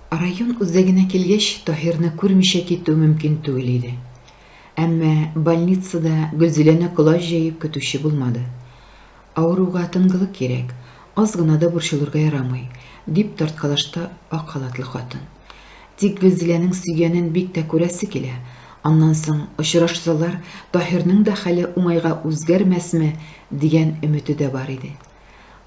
Район үзәгенә килгәч, Таһирны күрмичә китү мөмкин түгел иде. Әммә больницада Гөлзиләне колач җәеп көтүче булмады. Авыруга тынгылык кирәк, аз гына да борчылырга ярамый, дип тарткалашты ак халатлы хатын. Тик Гөлзиләнең сөйгәнен бик тә күрәсе килә. Аннан соң очрашсалар, Таһирның да хәле уңайга үзгәрмәсме дигән өмете дә бар иде.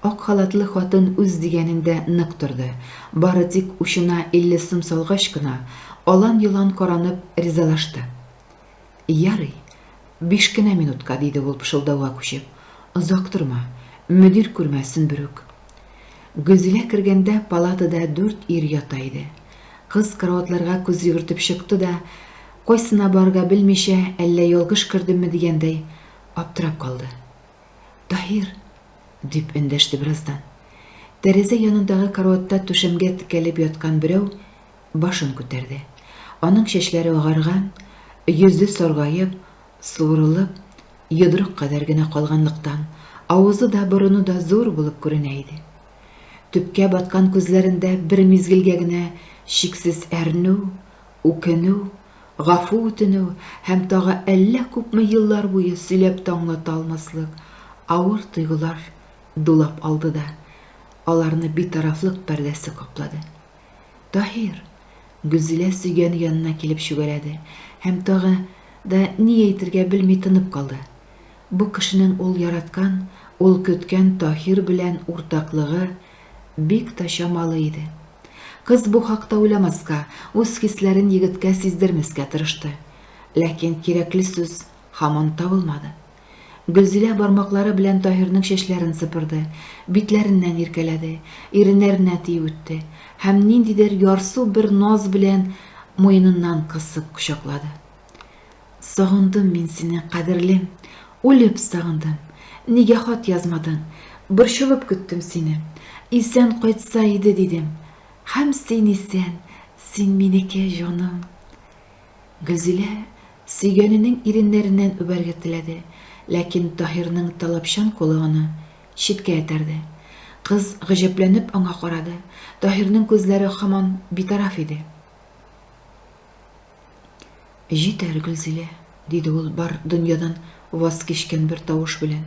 Ак халатлы хатын үз дигәнендә нык торды. Бары тик учына 50 сум салгач кына, алан-йолан каранып ризалашты. Ярый, 5 кенә минутка, диде ул пышылдауга күчеп. Озак торма, мөдир күрмәсен берүк. Гөлзилә кергәндә палатада 4 ир ята иде. Кыз караватларга күз йөгертеп чыкты да, кайсына барга белмичә, әллә ялгыш кирдемме дигәндәй аптырап калды. Таһир, дип эндәште бераздан. Тәрәзә янындагы караватта түшәмгә текәлеп яткан берәү башын күтәрде. Аның чәчләре агарган, йөзе саргайып, суырылып, йодрык кадәр генә калганлыктан, авызы да, борыны да зур булып күренә иде. Төпкә баткан күзләрендә бер мизгелгә генә шиксез әрнү, үкенү, гафу үтенү һәм тагы әллә күпме еллар буе сөйләп таңлата алмаслык авыр тойгылар дулап алды да, аларны битарафлык пәрдәсе каплады. Таһир, Гөлзилә сөйгән янына килеп чүгәләде һәм тагы да ни әйтергә белми тынып калды. Бу кешенең ул яраткан, ул көткән Таһир белән уртаклыгы бик та чамалы иде. Кыз бу хакта уйламаска, үз хисләрен егеткә сиздермәскә тырышты. Ләкин кирәкле сүз һаман табылмады. Гөлзилә бармаклары белән Таһирның чәчләрен сыпырды, битләреннән иркәләде, иреннәренә тиеп үтте һәм ниндидер ярсу бер наз белән муеныннан кысып кочаклады. Сагындым мин сине, кадерлем, үлеп сагындым. Нигә хат язмадың? Борчылып көттем сине. Исән кайтса иде дидем. Һәм син исән, син минеке җаным. Гөлзилә сөйгәненең иреннәреннән үбәргә теләде, ләкин Таһирның талапчан кулы аны читкә этәрде. Кыз гаҗәпләнеп аңа карады. Таһирның күзләре һаман битараф иде. Җитәр, Гөлзилә, диде ул бар дөньядан ваз кичкән бер тавыш белән.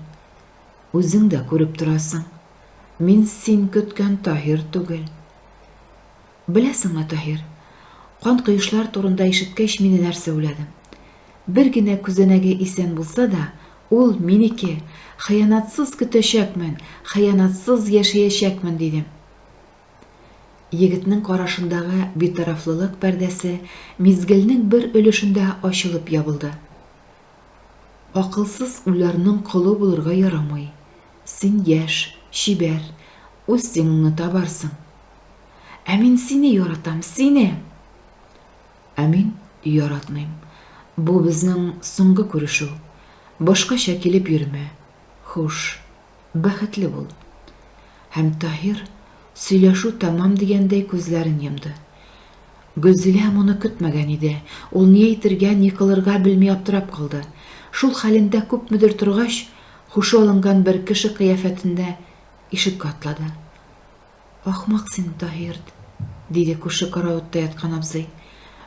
Үзең дә күреп торасың, мин син көткән Таһир түгел. Беләсеңме, Таһир, кан кыйышлар турында ишеткәч мине нәрсә уйладым. Бер генә күзәнәге исән булса да, ул минеке, хыянатсыз көтәчәкмен, хыянатсыз яшәячәкмен дидем. Егетнең карашындагы битарафлылык пәрдәсе мизгелнең бер өлешендә ачылып ябылды. Акылсыз уйларның колы булырга ярамый. Син яшь, чибәр, үз тиңеңне табарсың. Ә мин сине яратам, сине. Ә мин яратмыйм. Бу безнең соңгы күрешү. Башкача килеп йөрмә. Хуш, бәхетле бул. Һәм Таһир сөйләшү тамам дигәндәй күзләрен йомды. Гөлзилә моны көтмәгән иде. Ул ни әйтергә, ни кылырга белми аптырап калды. Шул хәлендә күпмедер торгач, хушы алынган бер кеше кыяфәтендә ишеккә атлады. Ахмак син, Таһир, диде күрше караватта яткан абзый.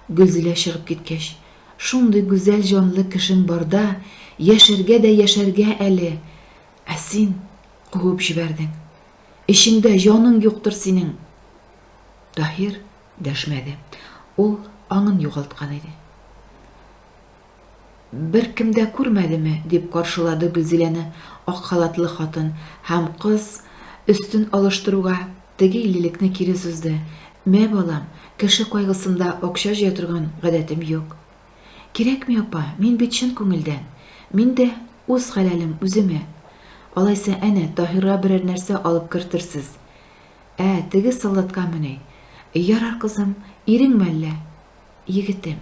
Гөлзилә чыгып киткәч, шундый гүзәл җанлы кешең барда, яшәргә дә яшәргә әле. Ә син куып җибәрдең. Ишеңдә җаның юктыр синең. Таһир дәшмәде. Ул аңын югалткан иде. Бер кем дә күрмәдеме, дип каршылады Гөлзиләне ак халатлы хатын һәм кыз өстен алыштыруга теге иллилекне кире сузды. Мә балам, кеше кайгысында акча җыя торган гадәтем юк. Кирәкми, апа, мин бит чын күңелдән. Мин дә үз хәләлем үземә. Алайса әнә Таһирга берәр нәрсә алып кертирсез. Теге солдатка менә. Ярар, кызым, иреңме әллә? Егетем.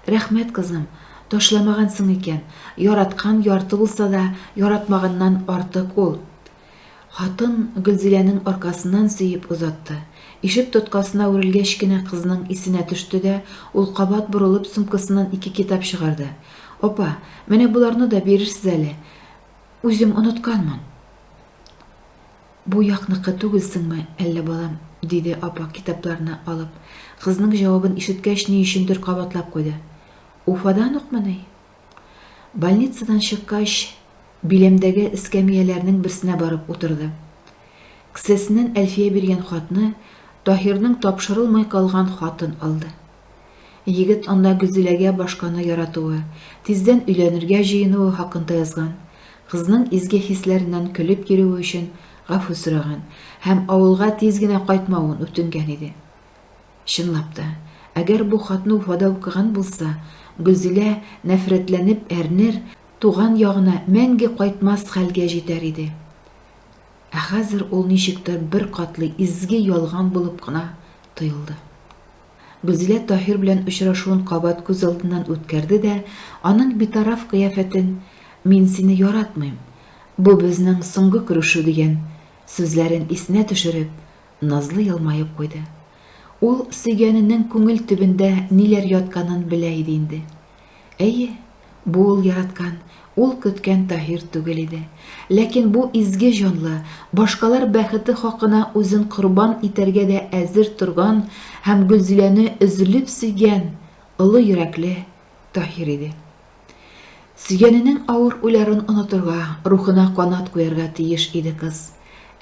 Рәхмәт, кызым. Ташламагансың икән. Яраткан ярты булса да, яратмаганнан артык ул. Хатын Гөлзиләнең аркасыннан сөеп узатты. Ишек тоткасына үрелгәч кенә кызның исенә төште дә, ул кабат борылып сумкасыннан 2 китап чыгарды. Апа, менә буларны да бирерсез әле. Үзем онытканмын. Бу якныкы түгелсеңме, әллә балам, диде апа китапларны алып. Кызның җавабын ишеткәч, ни өчендер кабатлап куйды. Уфадан уҡмы? Больницадан чыккач, биләмдәге эскәмияләрнең берсенә барып утырды. Кесәсенән Әлфия биргән хатны, Таһирның тапшырылмай калган хатын алды. Егет анда Гөлзиләгә башканы яратыуы, тиздән өйләнергә җыенуы хаҡында язган, кызның изге хисләреннән көлөп йөрөүе өчен ғәфү сораган һәм ауылға тиз генә ҡайтмауын үтенгән иде. Чынлап та, әгәр бу хатны Уфада уҡыған булса, Гөлзилә нәфрәтләнеп әрнер, туған яғына мәңге ҡайтмас хәлгә җитәр иде. Ә хәзер ул ничектер бер ҡатлы изге ялған булып ҡына тойолдо. Гөлзилә Таһир белән очрашыуын ҡабат күҙ алдынан үткәрҙе дә, аның битараф ҡиәфәтен «Мин сине яратмайым, бу безнең соңғы күрешеү» дигән сүзләрен исенә төшөрөп, назлы йылмайып ҡуйды. Ул сөйгәненең күңел төбөндә ниләр ятканын белә иде инде. Әйе, бу ул яраткан, ул көткән Таһир түгел иде. Ләкин бу изге җанлы, башкалар бәхете хаҡына үзен ҡорбан итәргә дә әзер торган һәм Гөлзиләне өзөлөп сөйгән, оло йөрәкле Таһир иде. Сөйгәненең ауыр уйларын оноторга, рухына ҡанат ҡуярга тейеш иде ҡыз.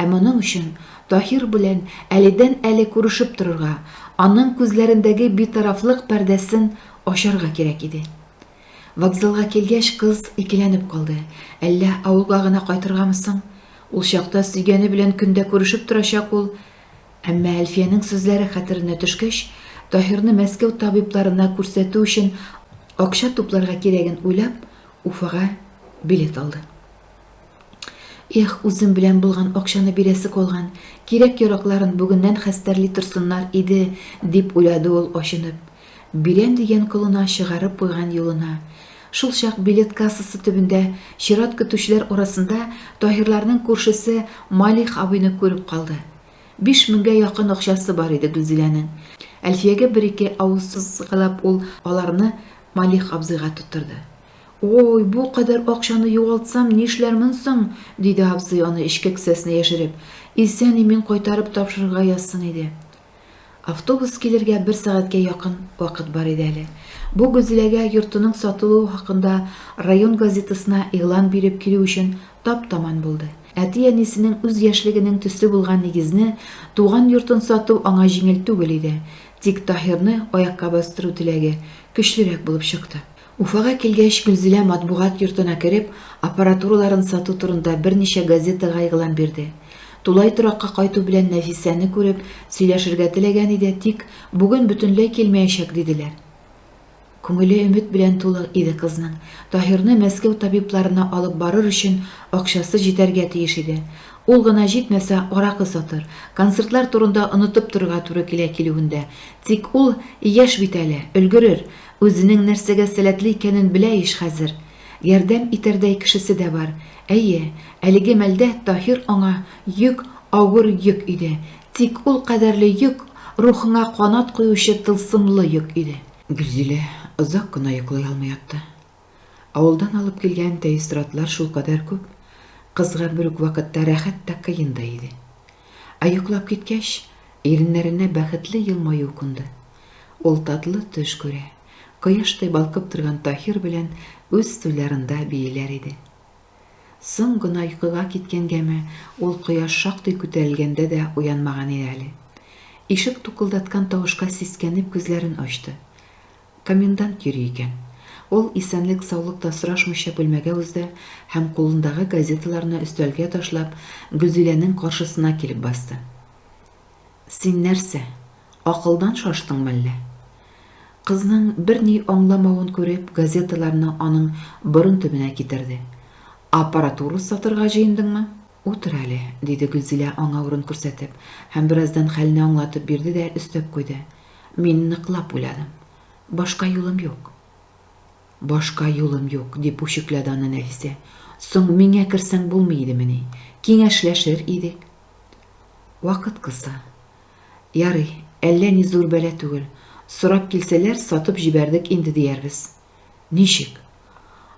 Ә моның өчен Таһир белән әледән-әле күрешеп торорга, аның күҙләрендәге битарафлыҡ пәрдәсен ашарға кирәк иде. Вокзалға килгәч, ҡыз икеләнеп ҡалды. Әллә ауылға ғына ҡайтырғамы соң? Ул чаҡта сөйгәне белән көндә күрешеп торасаҡ ул. Әммә Әлфиәнең сүзләре хәтеренә төшкәч, Таһирны Мәскәү табиптарына күрсәтеү өчен аҡса тупларға кирәген уйлап, Уфаға билет алды. Эх, үзем белән булған аҡсаны бирәсе ҡалған, кирәк-яраҡларын бүгеннән хәстәрли торсоннар иде, дип уйлады ул ашынып. Бирәм дигән ҡолона шығарып ҡуйған юлына. Шул саҡ билет кассасы төбөндә чират көтөүселәр арасында Таһирларның күршесе Малих абыйны күреп ҡалды. 5000-гә яҡын аҡсасы бар иде Гөлзиләнең. Әлфиәгә бер-ике ауыз сығалап ул аларны Малих абзыйға тотторҙо. «Ой, бу ҡәҙәр аҡсаны юғалтсам, нишләрмен соң?» — диде абзый аны эшке кесәсенә йәшереп. «Исән мин ҡайтарып тапшырырға язсын иде». Автобус килергә 1 сәғәткә яҡын ваҡыт бар иде әле. Бу Гөлзиләгә йортоноң сатылыуы хаҡында район газетасына иғлан биреп килеү өсөн тап-таман булды. Әти-әнисенең үҙ йәшлегенең төҫө булған нигезне туған йортон сатыу аңа еңел түгел иде. Тик Таһирны аяҡҡа баҫтырыу теләге көслөрәк булып сыҡты. Уфаға килгәч, Гөлзилә матбуғат йортона кереп, аппаратураларын сатыу турында берничә газетаға иғлан бирде. Тулай торакка ҡайтыу белән Нәфисәне күреп, сөйләшергә теләгән иде, тик бүген бөтөнләй килмәйәсәк, диделәр. Күңеле өмөт белән тулы иде ҡызның. Таһирны Мәскәү табипларына алып барыр өсөн аҡсасы җитәргә тейеш иде. Ул ғына җитмәсә, араҡы сатыр, концертлар турында онотоп торорға туры килә килеүендә. Тик ул йәш бит әле, өлгөрөр. Үзенең нәрсәгә сәләтле икәнен белә иш хәзер. Ярдәм итәрҙәй кешесе дә бар. Әйе, әлеге мәлдә Таһир аңа йөк, ауыр йөк иде. Тик ул ҡәҙәрле йөк рухыңа ҡанат ҡойоусы тылсымлы йөк иде. Гөлзилә оҙаҡ ҡына йоҡлай алмай ятты. Ауылдан алып килгән тәьсиратлар шул ҡәҙәр күп. Ҡызға бер үк ваҡытта рәхәт тә ҡыйын да иде. Ә йоҡлап киткәс, иреннәренә бәхетле йылмайыу ҡунды. Ул татлы төш күрә. Ҡояштай балҡып торған Таһир белән үҙ туйларында бейеләр иде. Соң ғына йоҡоға киткәнгәме, ул ҡояш шаҡтай күтәрелгәндә дә уянмаған иде әле. Ишек туҡылдатҡан тауышҡа сискәнеп күҙләрен ачты. Комендант йөрөй икән. Ул исәнлек-саулыҡта осрашмайса бүлмәгә узды һәм ҡулындағы газеталарны өҫтәлгә ташлап, Гөлзиләнең ҡаршысына килеп баҫты. Син нәрсә, аҡылдан шаштыңмы әллә? Ҡызның бер ни аңламауын күреп, газеталарны аның борон төбөнә китерҙе. Аппаратура сатырға җыйындыңмы? Утыр әле, диде Гөлзилә аңа урын күрсәтеп, һәм бераздан хәленә аңлатып бирҙе дә өҫтәп ҡуйҙы. Мин ныҡлап уйладым. Башҡа юлым юҡ. Башҡа юлым юҡ, дип үшекләде аны Нәфисә. Соң миңә керсәң булмай идеме ни? Киңәшләшер идек. Ваҡыт ҡыса. Ярый, әллә ни зур бәлә түгел. Сорап килсәләр, сатып җибәрҙек инде диярбез. Нишек?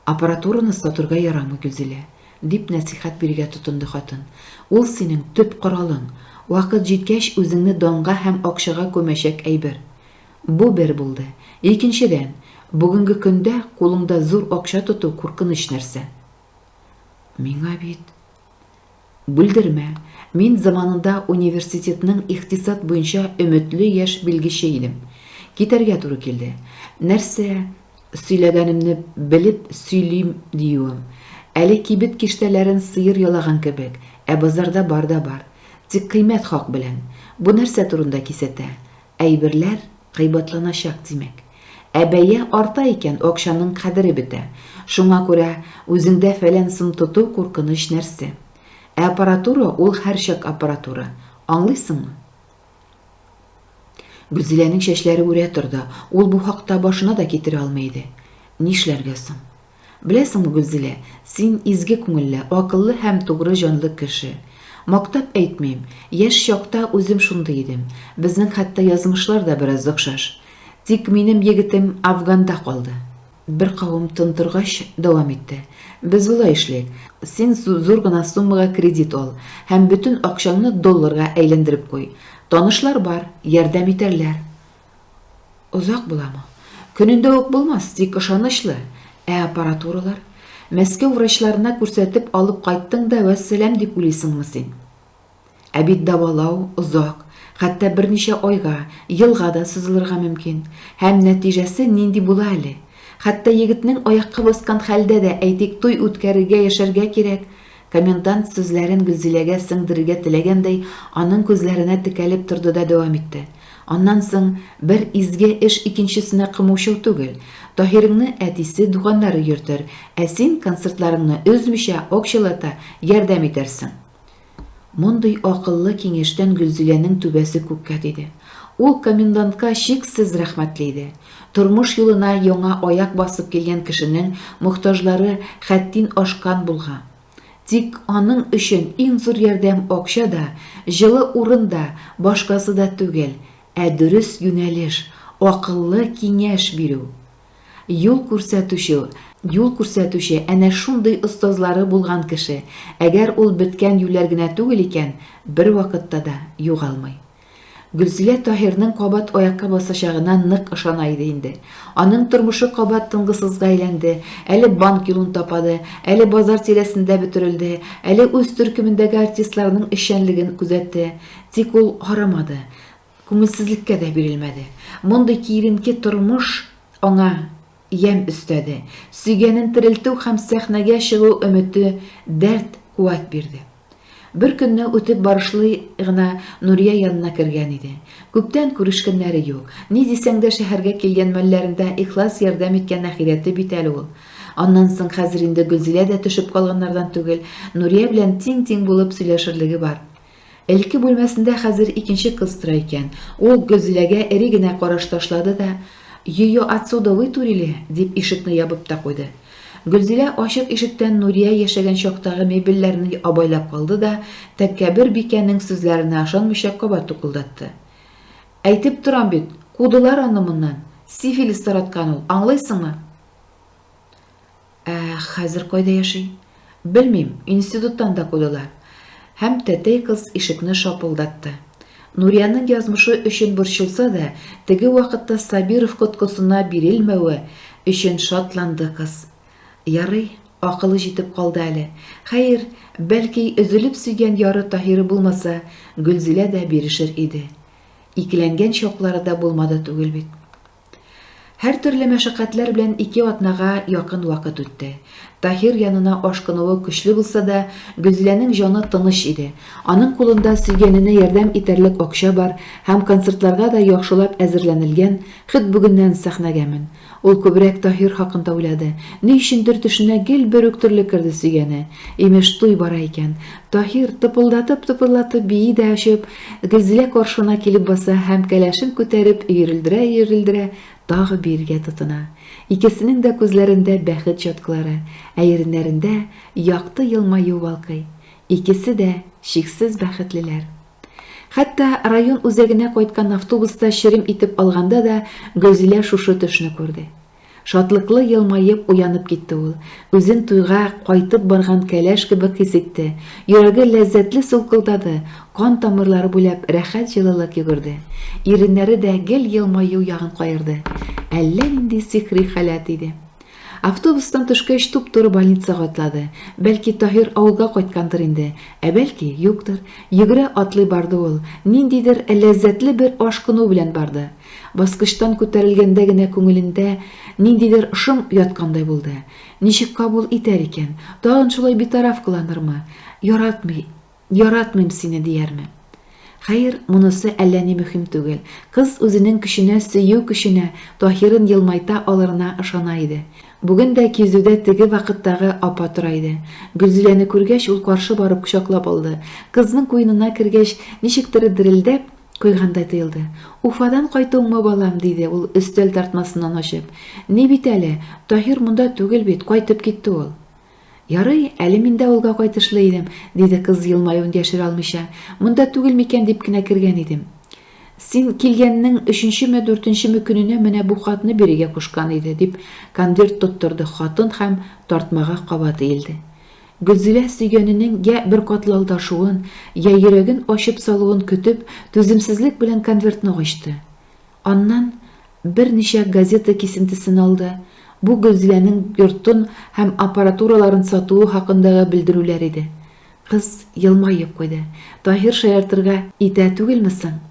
Аппаратураны сатырға ярамы, Гөлзилә, дип нәсихәт бирергә тотонды хатын. Ул синең төп ҡоралың. Ваҡыт җиткәч, үзеңне данға һәм аҡсаға күмәсәк әйбер. Бу бер булды. Икенчедән, бүгенге көндә кулыңда зур акча тоту куркыныч нәрсә. Миңа бит. Бүлдермә, мин заманында университетның ихтисат буенча өметле яшь белгече идем. Китәргә туры килде. Нәрсә сөйләгәнемне белеп сөйлим диюем. Әле кибет киштәләрен сыйыр ялаган кебек, базарда бар да бар. Тик кыйммәт хак белән. Бу нәрсә турында кисәтә? Әйберләр кыйбатланачак димәк. Бәя арта икән, акчаның кадере бетә. Шуңа күрә үзеңдә фәлән сум тоту куркыныч нәрсә. Аппаратура ул һәрчак аппаратура. Аңлыйсыңмы? Гөлзиләнең чәчләре үрә торды. Ул бу хакта башына да китерә алмый иде. Нишләргә соң? Беләсеңме, Гөлзилә, син изге күңелле, акыллы һәм тугры җанлы кеше. Мактап әйтмим, яшь чакта үзем шундый идем. Безнең хәтта язмышлар да бераз охшаш. Тик минем егетем Афганда калды. Бер кавым тын торгач дәвам итте. Без булай эшлик. Син зур гына суммага кредит ал һәм бөтен акчаңны долларга әйләндереп куй. Танышлар бар, ярдәм итәрләр. Узак буламы? Көнендә үк булмас, тик ышанычлы. Аппаратуралар. Мәскәү врачларына күрсәтеп алып кайттың да вәссәлам дип уйлыйсыңмы син? Бит дәвалау озак, хәтта берничә айга, елга да сузылырга мөмкин. Һәм нәтиҗәсе нинди була әле? Хәтта егетнең аякка баскан хәлдә дә әйтик туй үткәрергә яшәргә кирәк. Комендант сүзләрен Гөлзиләгә сеңдерергә теләгәндәй, аның күзләренә текәлеп торды да дәвам итте. Аннан соң бер изге эш икенчесенә кымучау түгел. Таһирыңны әтисе дуганнары йөртер, син концертларыңны өзмичә акчалата ярдәм итәрсең. Мондый акыллы киңәштән Гөлзиләнең түбәсе күккә тиде. Ул комендантка чиксез рәхмәтле иде. Тормыш юлына яңа аяк басып килгән кешенең мохтаҗлары хәттин ашкан булган. Тик аның өчен иң зур ярдәм акча да, җылы урын да, башкасы да түгел, дөрес юнәлеш, акыллы киңәш бирү. Юл күрсәтүче әнә шундый остазлары булган кеше, әгәр ул беткән юллар гына түгел икән, бер вакытта да югалмый. Гөлзилә Таһирның кабат аякка басачагына нык ышана иде инде. Аның тормышы кабат тынгысызга әйләнде. Әле банк юлын тапады, әле базар тирәсендә бөтерелде, әле үз төркемендәге артистларның эшчәнлеген күзәтте. Тик ул харамады. Күңелсезлеккә дә бирелмәде. Мондый киеренке тормыш аңа ям өстәде. Сөйгәнен терелтү һәм сәхнәгә чыгу өмете дәрт куәт бирде. Бер көнне үтеп барышлый гына Нурия янына кергән иде. Күптән күрешкәннәре юк. Ни дисәң дә шәһәргә килгән мәлләрендә ихлас ярдәм иткән әхирәте бит әле ул. Аннан соң хәзер инде Гөлзилә дә төшеп калганнардан түгел, Нурия белән тиң-тиң булып сөйләшерлеге бар. Элке бүлмәсендә хәзер икенче кыз тора икән. Ул Гөлзиләгә эре генә караш ташлады да, «Ее отсюда вытурили» дип ишекне ябып та куйды. Гөлзилә ачык ишектән Нурия яшәгән чактагы мебельләрне абайлап калды да, тәкәббер бикәнең сүзләренә ышанмыйча кабат тукылдатты. Әйтеп торам бит, кудылар аны моннан. Сифилис тараткан ул, аңлайсыңмы? Хәзер кайда яши? Белмим, институттан да кудылар. Һәм тәтәй кыз ишекне шапылдатты. Нурияның язмышы өчен борчылса да, теге вакытта Сабиров коткысына бирелмәве өчен шатланды кыз. Ярый, акылы җитеп калды әле. Хәер, бәлки өзелеп сөйгән яры Таһиры булмаса, Гөлзилә дә бирешер иде. Икеләнгән чаклары да булмады түгел бит. Һәр төрле мәшәкатьләр белән 2 атнага якын вакыт үтте. Таһир янына ашкынуы көчле булса да, Гөлзиләнең җаны тыныч иде. Аның кулында сөйгәненә ярдәм итәрлек акча бар һәм концертларга да яхшылап әзерләнелгән. Хит бүгеннән сәхнәгәмен. Ул күбрәк Таһир хакында уйлады. Ни өчендер төшенә гел бер үк төрле керде сөйгәне. Имеш туй бара икән. Таһир тыпылдатып бии дә ачып, Гөлзилә каршына килеп баса һәм кәләшен күтәреп ирелдерә, тагы биргә тотына. Икесенең дә күзләрендә бәхет чаткылары, иреннәрендә якты елмаю балкый. Икесе дә шиксез бәхетлеләр. Хәтта район үзәгенә кайткан автобуста шерим итеп алганда да Гөлзилә шушы төшне күрде. Шатлыклы йылмайып уянып китте ул. Үзен туйга кайтып барган кәләш кебек хис итте. Йөрәге ләззәтле сулкылдады, кан тамырлары буйлап рәхәт җылылык йөгерде. Иреннәре дә гел йылмаю ягын кайырды. Әллә нинди сихри халәт иде. Автобустан төшкәч туп-туры больницага атлады. Бәлки Таһир авылга кайткандыр инде, бәлки юктыр. Йөгерә атлый барды ул. Ниндидер ләззәтле бер ашкыну белән барды. Баскычтан күтәрелгәндә генә күңелендә ниндидер шом яткандай булды. Ничек кабул итәр икән? Тагын шулай битараф кыланырмы? Яратмыйм сине диярме? Хәер, монысы әллә ни мөһим түгел. Кыз үзенең көченә, сөю көченә, Таһирын йылмайта алырына ышана иде. Бүген дә кизүдә теге вакыттагы апа тора иде. Гөлзиләне күргәч, ул каршы барып кочаклап алды. Кызның куенына кергәч, ничектер дерелдәп куйгандай тоелды. Уфадан кайтуыңмы, балам, диде ул өстәл тартмасыннан ачып. Ни бит әле, Таһир монда түгел бит, кайтып китте ул. Ярый, әле мин дә авылга кайтышлы идем, диде кыз йылмаюын яшерә алмыйча. Монда түгел микән дип кенә кергән идем. Син килгәннең 3-ме, 4-ме көненә менә бу хатны бирергә кушкан иде, дип конверт тоттырды хатын һәм тартмага кабат иелде. Гөлзилә сөйгәненең я бер катлы алдашуын, я йөрәген ачып салуын көтеп, түземсезлек белән конвертны ачты. Аннан берничә газета кисентесен алды. Бу Гөлзиләнең йортын һәм аппаратураларын сатуы хакындагы белдерүләр иде. Кыз йылмаеп куйды. Таһир шаяртырга итә түгелме соң?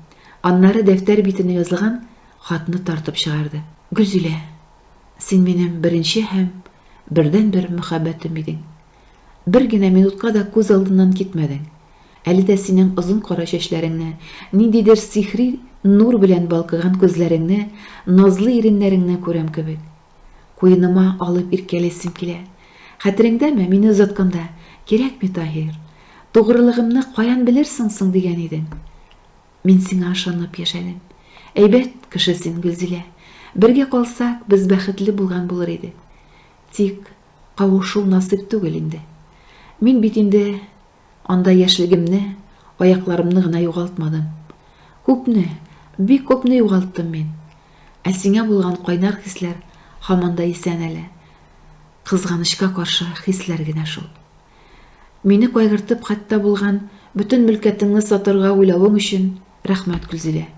Аннары дәфтәр битенә язылган хатны тартып чыгарды. Гөлзилә, син минем беренче һәм бердән-бер мөхәббәтем идең. Бер генә минутка да күз алдыннан китмәдең. Әле дә синең озын кара чәчләреңне, ниндидер сихри нур белән балкыган күзләреңне, назлы иреннәреңне күрәм кебек. Куеныма алып иркәлесем килә. Хәтереңдәме, мине озатканда, кирәкме, Таһир? Тугрылыгымны каян белерсең соң дигән идең. Мин сиңа ышанып яшәдем. Әйбәт кеше син, Гөлзилә. Бергә калсак, без бәхетле булган булыр идек. Тик кавышу насыйп түгел инде. Мин бит инде анда яшьлегемне, аякларымны гына югалтмадым. Күпне, бик күпне югалттым мин. Ә сиңа булган кайнар хисләр һаман да исән әле. Кызганычка каршы хисләр генә шул. Мине кайгыртып хәтта булган бөтен мөлкәтеңне сатырга уйлавың өчен рәхмәт, Гөлзилә.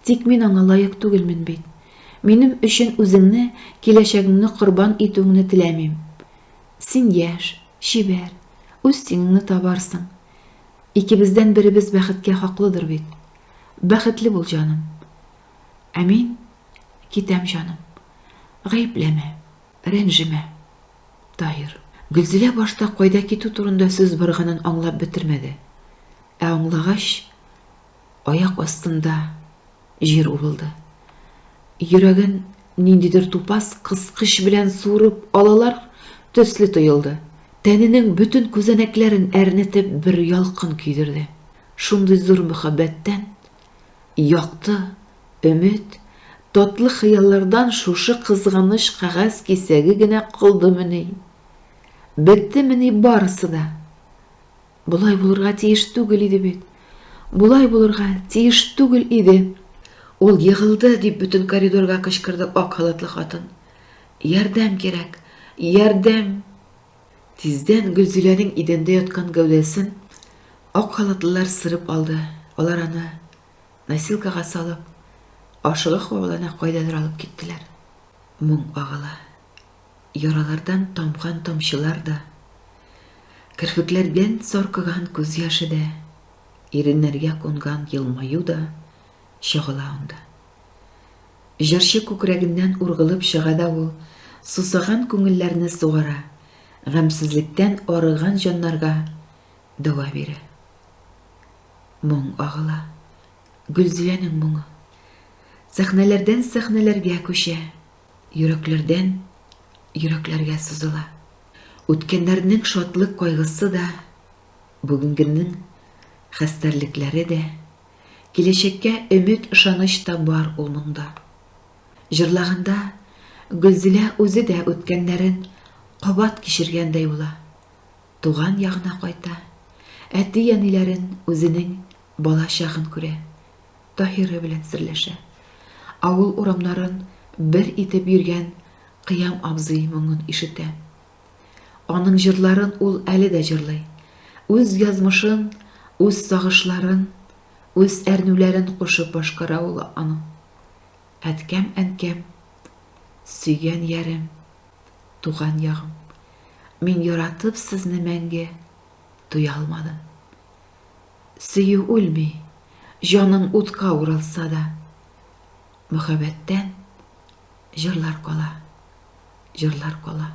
Тик мин аңа лаек түгелмен бит. Минем өчен үзеңне, киләчәгеңне корбан итүеңне теләмим. Син яшь, чибәр, үз тиңеңне табарсың. Икебездән беребез бәхеткә хаклыдыр бит. Бәхетле бул, җаным. Ә мин китәм, җаным. Гаепләмә, рәнҗемә, Таһир. Гөлзилә башта кайда китү турында сүз барганын аңлап бетермәде. Ә аңлагач, аяк астында җир убылды. Йөрәген ниндидер тупас кыскыч белән суырып алалар төсле тоелды. Тәненең бөтен күзәнәкләрен әрнетеп бер ялкын көйдерде. Шундый зур мөхәббәттән, якты өмет, татлы хыяллардан шушы кызганыч кагаз кисәге генә кылдымыни? Беттемени барысы да? Булай булырга тиеш түгел иде бит. Булай булырга тиеш түгел иде. Ул йыгылды, дип бөтен коридорга кычкырды ак халатлы хатын. Ярдәм кирәк, ярдәм! Тиздән Гөлзиләнең идәндә яткан гәүдәсен ак халатлылар сырып алды. Алар аны носилкага салып, ашыгы хавалана кайдадыр алып киттеләр. Моң агыла. Яралардан тамган тамчылар да, кирпекләрдән саркыган күз яшы да, иреннәргә кунган йылмаю да чагыла анда. Җырчы күкрәгеннән ургылып чыга да ул, сусаган күңелләрне сугара, гамсезлектән арыган җаннарга дәва бирә. Моң агыла. Гөлзиләнең моңы. Сәхнәләрдән сәхнәләргә күчә, йөрәкләрдән йөрәкләргә сузыла. Үткәннәрнең шатлык кайгысы да, бүгенгенең хәстәрлекләре дә, киләчәккә өмет, ышаныч та бар ул монда. Җырлаганда Гөлзилә үзе дә үткәннәрен кабат кичергәндәй була. Туган ягына кайта, әти-яниләрен, үзенең бала чагын күрә. Таһиры белән серләшә. Авыл урамнарын бер итеп йөргән Кыям абзый моңын ишетә. Аның җырларын ул әле дә җырлый. Үз язмышын, үз сагышларын, үз әрнүләрен кушып башкара ул аның. Әткәм, әнкәм, сөйгән ярым, туган ягым. Мин яратып сезне мәңге туя алмадым. Сөю үлми, җаның утка уралса да, мөхәббәттән җырлар кала, җырлар кала.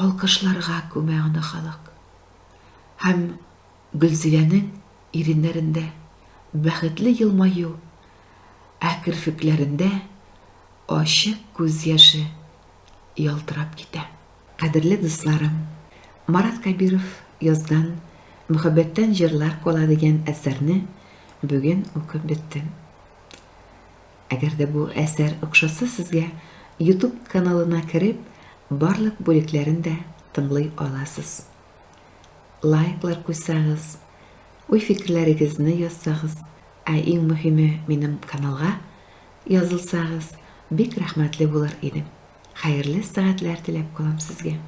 Алкышларга күмә аны халык. Һәм Гөлзиләнең иреннәрендә бәхетле елмаю, ә керфекләрендә ачык күз яше ялтырап китә. Кадерле дусларым, Марат Кабиров язган «Мөхәббәттән җырлар кала» дигән әсәрне бүген укып беттем. Әгәр дә бу әсәр охшаса сезгә, YouTube каналына кереп, барлык бүлекләрен дә тыңлый аласыз. Лайклар куйсагыз, уй-фикерләрегезне язсагыз, ә иң мөһиме минем каналга язылсагыз, бик рәхмәтле булыр идем. Хәерле сәгатьләр теләп калам сезгә.